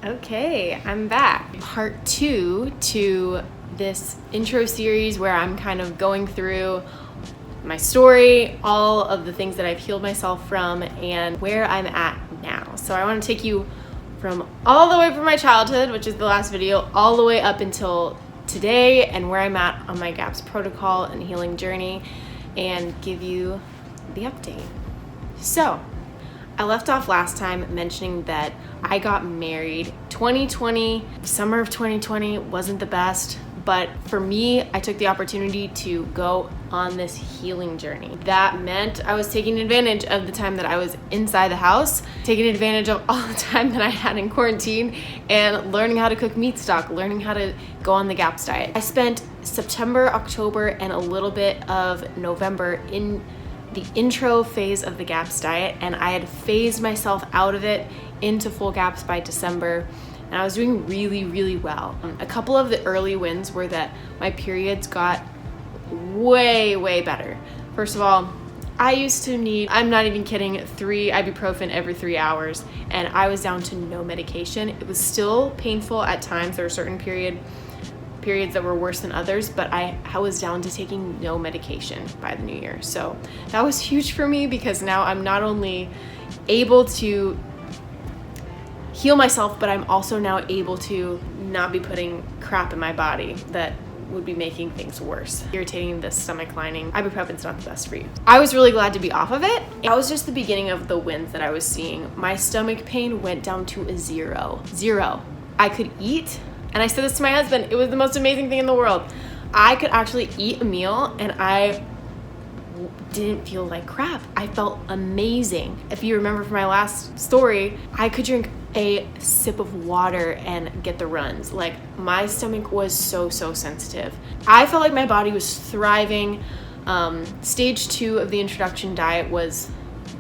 Okay, I'm back. Part 2 to this intro series where I'm kind of going through my story, all of the things that I've healed myself from, and where I'm at now. So I want to take you from all the way from my childhood, which is the last video, all the way up until today and where I'm at on my GAPS protocol and healing journey, and give you the update. So I left off last time mentioning that I got married 2020. Summer of 2020 wasn't the best, but for me, I took the opportunity to go on this healing journey. That meant I was taking advantage of the time that I was inside the house, taking advantage of all the time that I had in quarantine, and learning how to cook meat stock, learning how to go on the GAPS diet. I spent September, October, and a little bit of November in the intro phase of the GAPS diet, and I had phased myself out of it into full GAPS by December, and I was doing really, really well. A couple of the early wins were that my periods got way, way better. First of all, I used to need, I'm not even kidding, 3 ibuprofen every 3 hours, and I was down to no medication. It was still painful at times. There were certain periods that were worse than others, but I was down to taking no medication by the new year. So that was huge for me because now I'm not only able to heal myself, but I'm also now able to not be putting crap in my body that would be making things worse, irritating the stomach lining. Ibuprofen's not the best for you. I was really glad to be off of it. That was just the beginning of the wins that I was seeing. My stomach pain went down to a zero. I could eat. And I said this to my husband, it was the most amazing thing in the world. I could actually eat a meal and I didn't feel like crap. I felt amazing. If you remember from my last story, I could drink a sip of water and get the runs. Like, my stomach was so sensitive. I felt like my body was thriving. Stage 2 of the introduction diet was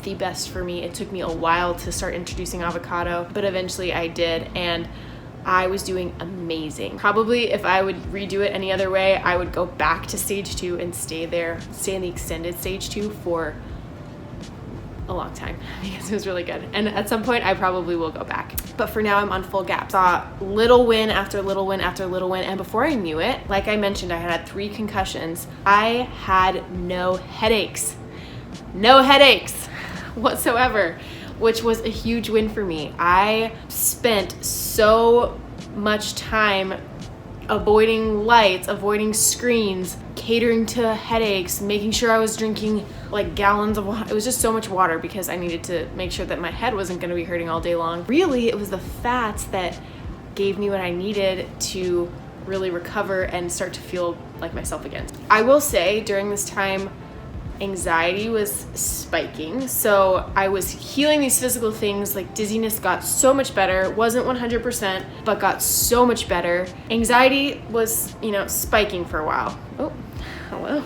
the best for me. It took me a while to start introducing avocado, but eventually I did, and I was doing amazing. Probably if I would redo it any other way, I would go back to stage 2 and stay in the extended stage 2 for a long time because it was really good. And at some point I probably will go back. But for now I'm on full GAPS. Saw little win after little win after little win. And before I knew it, like I mentioned, I had 3 concussions. I had no headaches whatsoever, which was a huge win for me. I spent so much time avoiding lights, avoiding screens, catering to headaches, making sure I was drinking like gallons of water. It was just so much water because I needed to make sure that my head wasn't gonna be hurting all day long. Really, it was the fats that gave me what I needed to really recover and start to feel like myself again. I will say during this time, anxiety was spiking. So I was healing these physical things, like dizziness got so much better, wasn't 100%, but got so much better. Anxiety was, spiking for a while. Oh, hello.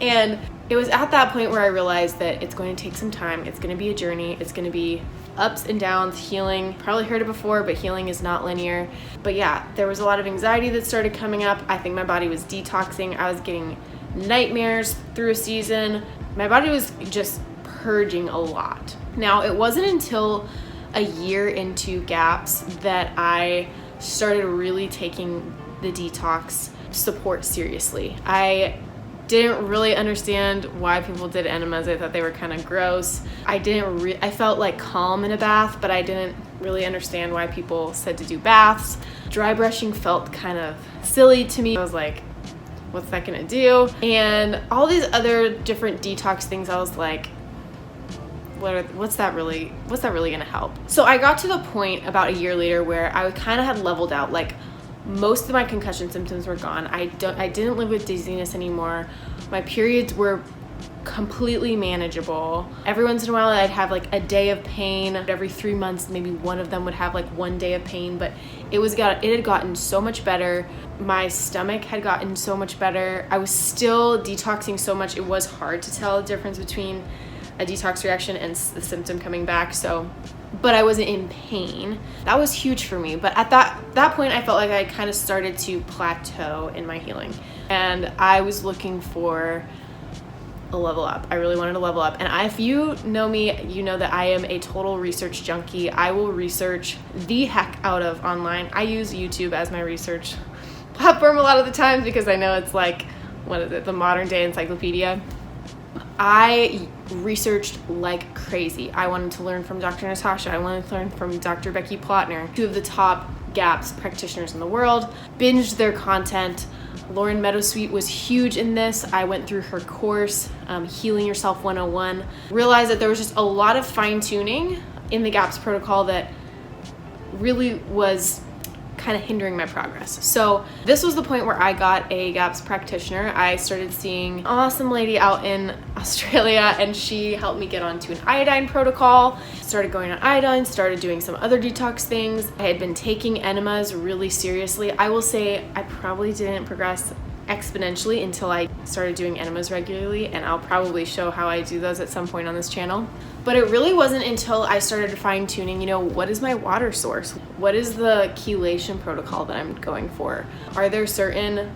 And it was at that point where I realized that it's going to take some time. It's going to be a journey. It's going to be ups and downs, healing. Probably heard it before, but healing is not linear. But yeah, there was a lot of anxiety that started coming up. I think my body was detoxing. I was getting nightmares through a season. My body was just purging a lot. Now, it wasn't until a year into GAPS that I started really taking the detox support seriously. I didn't really understand why people did enemas. I thought they were kind of gross. I felt like calm in a bath, but I didn't really understand why people said to do baths. Dry brushing felt kind of silly to me. I was like, what's that gonna do? And all these other different detox things, I was like, what's that really gonna help? So I got to the point about a year later where I kind of had leveled out. Like, most of my concussion symptoms were gone. I didn't live with dizziness anymore. My periods were completely manageable. Every once in a while I'd have like a day of pain. Every 3 months, maybe one of them would have like 1 day of pain, but it had gotten so much better. My stomach had gotten so much better. I was still detoxing so much. It was hard to tell the difference between a detox reaction and the symptom coming back. But I wasn't in pain. That was huge for me. But at that point, I felt like I kind of started to plateau in my healing. And I was looking for a level up. I really wanted to level up. And if you know me, you know that I am a total research junkie. I will research the heck out of online. I use YouTube as my research platform a lot of the times because I know it's like, what is it, the modern day encyclopedia. I researched like crazy. I wanted to learn from Dr. Natasha. I wanted to learn from Dr. Becky Plotner, two of the top GAPS practitioners in the world. Binged their content. Lauren Meadowsweet was huge in this. I went through her course, Healing Yourself 101. Realized that there was just a lot of fine tuning in the GAPS protocol that really was kind of hindering my progress. So this was the point where I got a GAPS practitioner. I started seeing an awesome lady out in Australia, and she helped me get onto an iodine protocol. Started going on iodine, started doing some other detox things. I had been taking enemas really seriously. I will say I probably didn't progress exponentially until I started doing enemas regularly, and I'll probably show how I do those at some point on this channel. But it really wasn't until I started fine-tuning, what is my water source? What is the chelation protocol that I'm going for? Are there certain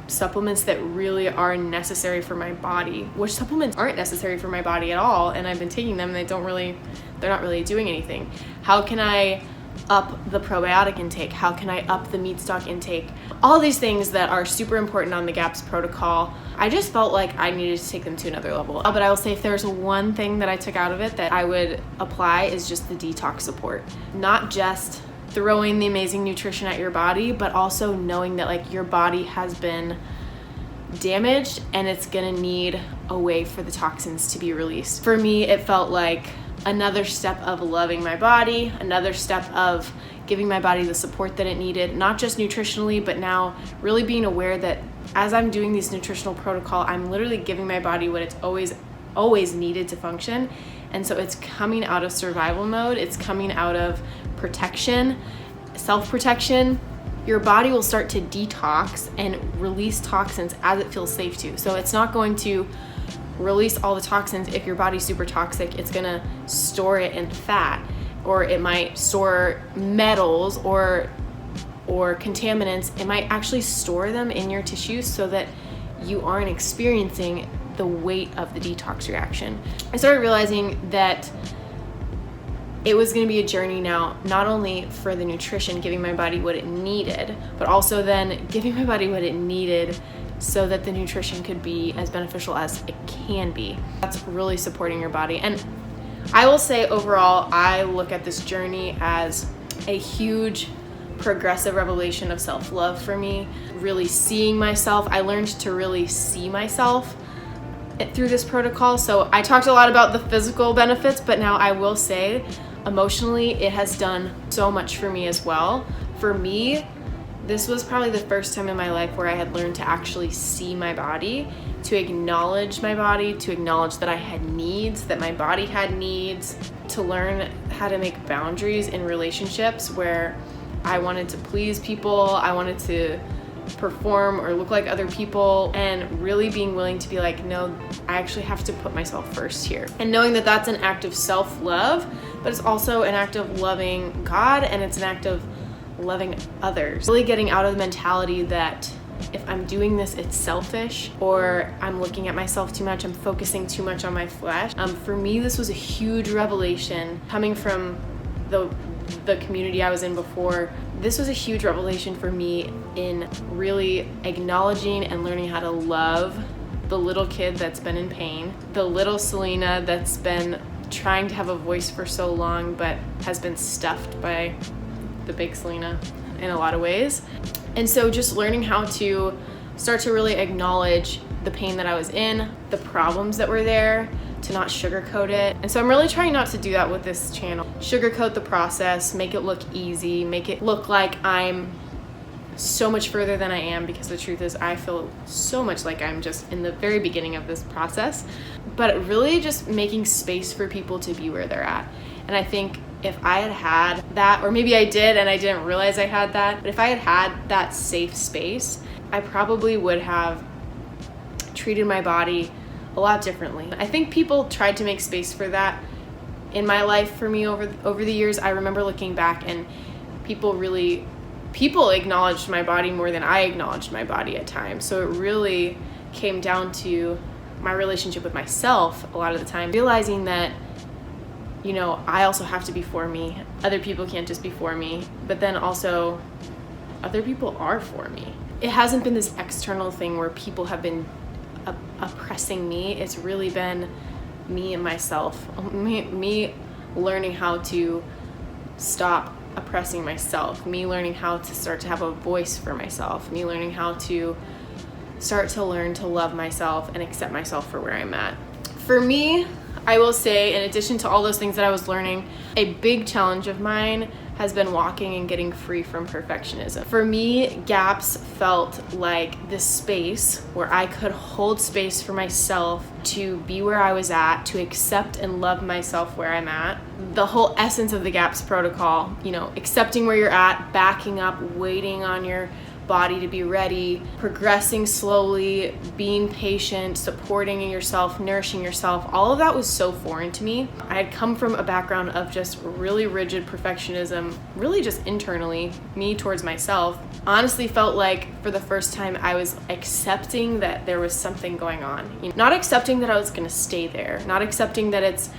supplements that really are necessary for my body? Which supplements aren't necessary for my body at all, and I've been taking them and they're not really doing anything. How can I up the probiotic intake? How can I up the meat stock intake? All these things that are super important on the GAPS protocol. I just felt like I needed to take them to another level. But I will say if there's one thing that I took out of it that I would apply is just the detox support. Not just throwing the amazing nutrition at your body, but also knowing that like your body has been damaged and it's gonna need a way for the toxins to be released. For me, it felt like another step of loving my body, another step of giving my body the support that it needed, not just nutritionally, but now really being aware that as I'm doing this nutritional protocol, I'm literally giving my body what it's always needed to function. And so it's coming out of survival mode, it's coming out of protection, self-protection. Your body will start to detox and release toxins as it feels safe to. So it's not going to release all the toxins. If your body's super toxic, it's gonna store it in fat, or it might store metals or contaminants. It might actually store them in your tissues so that you aren't experiencing the weight of the detox reaction. I started realizing that it was going to be a journey now, not only for the nutrition, giving my body what it needed, but also then giving my body what it needed so that the nutrition could be as beneficial as it can be. That's really supporting your body. And I will say overall, I look at this journey as a huge progressive revelation of self-love for me. Really seeing myself. I learned to really see myself through this protocol. So I talked a lot about the physical benefits, but now I will say emotionally, it has done so much for me as well. For me, this was probably the first time in my life where I had learned to actually see my body, to acknowledge my body, to acknowledge that I had needs, that my body had needs, to learn how to make boundaries in relationships where I wanted to please people, I wanted to perform or look like other people, and really being willing to be like, no, I actually have to put myself first here. And knowing that that's an act of self-love, but it's also an act of loving God, and it's an act of loving others. Really getting out of the mentality that if I'm doing this, it's selfish, or I'm looking at myself too much, I'm focusing too much on my flesh. For me, this was a huge revelation coming from the community I was in before. This was a huge revelation for me in really acknowledging and learning how to love the little kid that's been in pain, the little Selena that's been trying to have a voice for so long but has been stuffed by the big Selena in a lot of ways. And so just learning how to start to really acknowledge the pain that I was in, the problems that were there, to not sugarcoat it. And so I'm really trying not to do that with this channel. Sugarcoat the process, make it look easy, make it look like I'm so much further than I am, because the truth is I feel so much like I'm just in the very beginning of this process. But really just making space for people to be where they're at. And I think if I had had that, or maybe I did and I didn't realize I had that, but if I had had that safe space, I probably would have treated my body a lot differently. I think people tried to make space for that in my life for me over the years. I remember looking back and people acknowledged my body more than I acknowledged my body at times. So it really came down to my relationship with myself a lot of the time, realizing that, you know, I also have to be for me. Other people can't just be for me, but then also other people are for me. It hasn't been this external thing where people have been oppressing me. It's really been me and myself, me learning how to stop oppressing myself, me learning how to start to have a voice for myself, me learning how to start to learn to love myself and accept myself for where I'm at. For me, I will say, in addition to all those things that I was learning, a big challenge of mine has been walking and getting free from perfectionism. For me, GAPS felt like this space where I could hold space for myself to be where I was at, to accept and love myself where I'm at. The whole essence of the GAPS protocol, you know, accepting where you're at, backing up, waiting on your body to be ready, progressing slowly, being patient, supporting yourself, nourishing yourself, all of that was so foreign to me. I had come from a background of just really rigid perfectionism, really just internally, me towards myself. Honestly felt like for the first time I was accepting that there was something going on. You know, not accepting that I was gonna stay there, not accepting that it's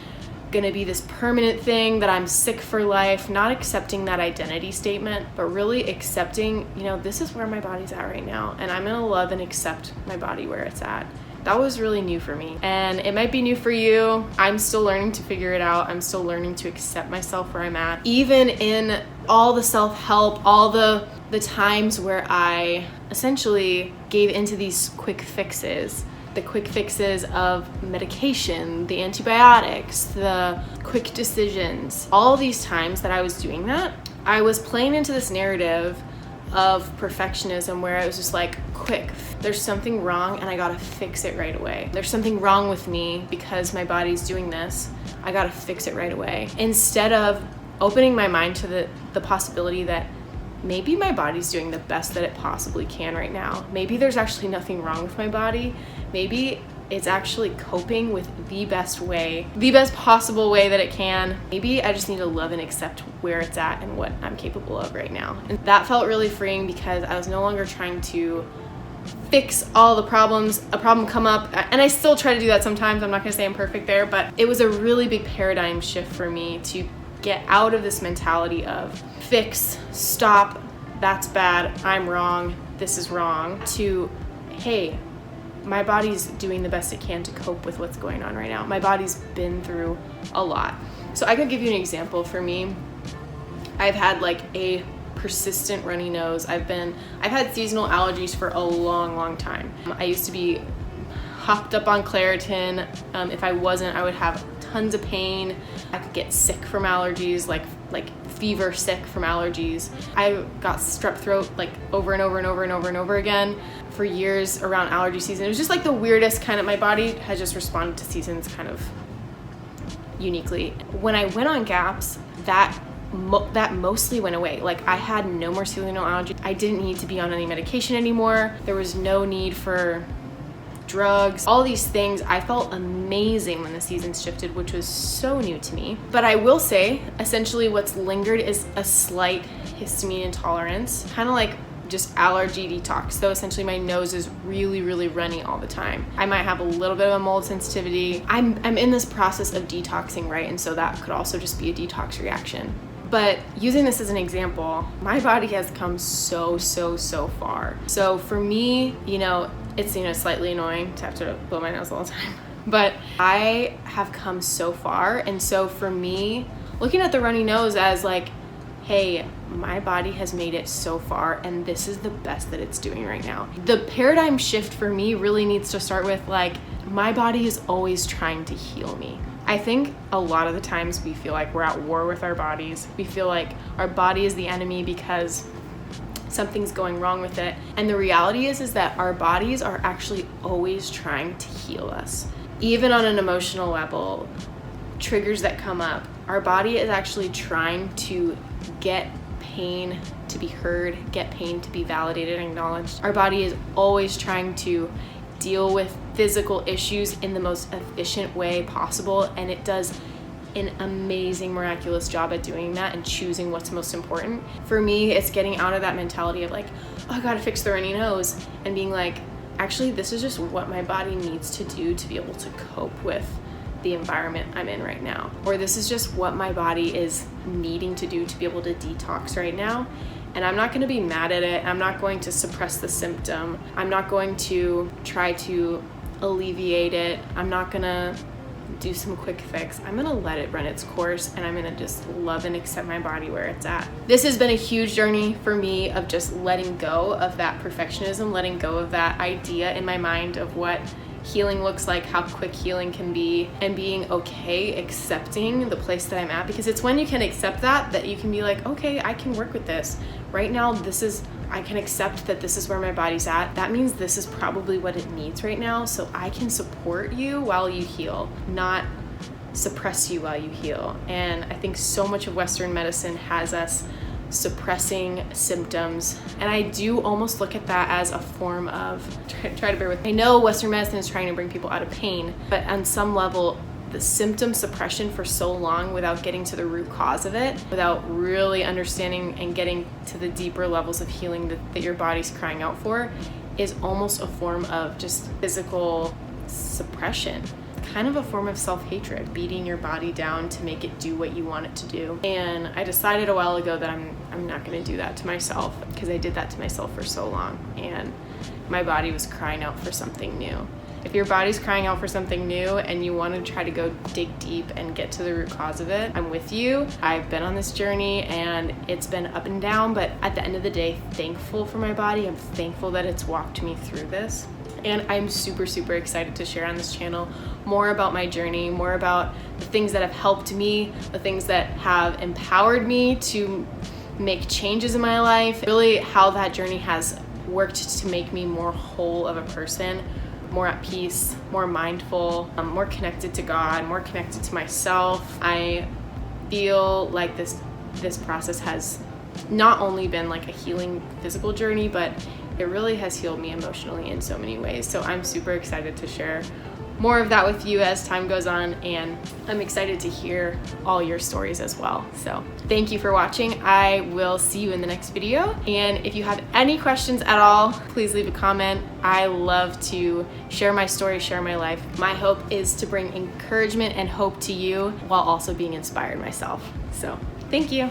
gonna be this permanent thing, that I'm sick for life, not accepting that identity statement, but really accepting, you know, this is where my body's at right now, and I'm gonna love and accept my body where it's at. That was really new for me, and it might be new for you. I'm still learning to figure it out. I'm still learning to accept myself where I'm at. Even in all the self-help, all the times where I essentially gave into these quick fixes, the quick fixes of medication, the antibiotics, the quick decisions. All these times that I was doing that, I was playing into this narrative of perfectionism where I was just like, quick, there's something wrong and I gotta fix it right away. There's something wrong with me because my body's doing this. I gotta fix it right away. Instead of opening my mind to the possibility that maybe my body's doing the best that it possibly can right now. Maybe there's actually nothing wrong with my body. Maybe it's actually coping with the best possible way that it can. Maybe I just need to love and accept where it's at and what I'm capable of right now. And that felt really freeing because I was no longer trying to fix all the problems. A problem come up, and I still try to do that sometimes. I'm not gonna say I'm perfect there, but it was a really big paradigm shift for me to get out of this mentality of fix, stop, that's bad, I'm wrong, this is wrong, to, hey, my body's doing the best it can to cope with what's going on right now. My body's been through a lot. So I could give you an example. For me, I've had like a persistent runny nose. I've had seasonal allergies for a long time. I used to be hopped up on Claritin. If I wasn't, I would have tons of pain. I could get sick from allergies, like fever sick from allergies. I got strep throat like over and over again for years around allergy season. It was just like the weirdest kind of, my body has just responded to seasons kind of uniquely. When I went on GAPS, that mostly went away. Like I had no more seasonal allergy. I didn't need to be on any medication anymore. There was no need for drugs, all these things. I felt amazing when the seasons shifted, which was so new to me. But I will say, essentially what's lingered is a slight histamine intolerance, kind of like just allergy detox. So essentially my nose is really runny all the time. I might have a little bit of a mold sensitivity. I'm in this process of detoxing, right? And so that could also just be a detox reaction. But using this as an example, my body has come so far. So for me, it's slightly annoying to have to blow my nose all the time, but I have come so far. And so for me, looking at the runny nose as like, hey, my body has made it so far and this is the best that it's doing right now. The paradigm shift for me really needs to start with like, my body is always trying to heal me. I think a lot of the times we feel like we're at war with our bodies. We feel like our body is the enemy because something's going wrong with it. And the reality is that our bodies are actually always trying to heal us. Even on an emotional level, triggers that come up, our body is actually trying to get pain to be heard, get pain to be validated and acknowledged. Our body is always trying to deal with physical issues in the most efficient way possible, and it does an amazing, miraculous job at doing that and choosing what's most important. For me, it's getting out of that mentality of like, oh, I gotta fix the runny nose, and being like, actually this is just what my body needs to do to be able to cope with the environment I'm in right now. Or this is just what my body is needing to do to be able to detox right now. And I'm not gonna be mad at it. I'm not going to suppress the symptom. I'm not going to try to alleviate it. I'm not gonna do some quick fix. I'm gonna let it run its course, and I'm gonna just love and accept my body where it's at. This has been a huge journey for me of just letting go of that perfectionism, letting go of that idea in my mind of what healing looks like, how quick healing can be, and being okay accepting the place that I'm at, because it's when you can accept that you can be like, okay, I can work with this. Right now, I can accept that this is where my body's at. That means this is probably what it needs right now, so I can support you while you heal, not suppress you while you heal. And I think so much of Western medicine has us suppressing symptoms, and I do almost look at that as a form of, try to bear with me. I know Western medicine is trying to bring people out of pain, but on some level, the symptom suppression for so long without getting to the root cause of it, without really understanding and getting to the deeper levels of healing that your body's crying out for, is almost a form of just physical suppression. Kind of a form of self-hatred, beating your body down to make it do what you want it to do. And I decided a while ago that I'm not going to do that to myself, because I did that to myself for so long, and my body was crying out for something new. If your body's crying out for something new and you want to try to go dig deep and get to the root cause of it, I'm with you. I've been on this journey and it's been up and down, but at the end of the day, thankful for my body. I'm thankful that it's walked me through this. And I'm super, super excited to share on this channel more about my journey, more about the things that have helped me, the things that have empowered me to make changes in my life, really how that journey has worked to make me more whole of a person, more at peace, more mindful, more connected to God, more connected to myself. I feel like this process has not only been like a healing physical journey, but it really has healed me emotionally in so many ways. So I'm super excited to share more of that with you as time goes on, and I'm excited to hear all your stories as well. So thank you for watching. I will see you in the next video. And if you have any questions at all, please leave a comment. I love to share my story, share my life. My hope is to bring encouragement and hope to you while also being inspired myself. So thank you.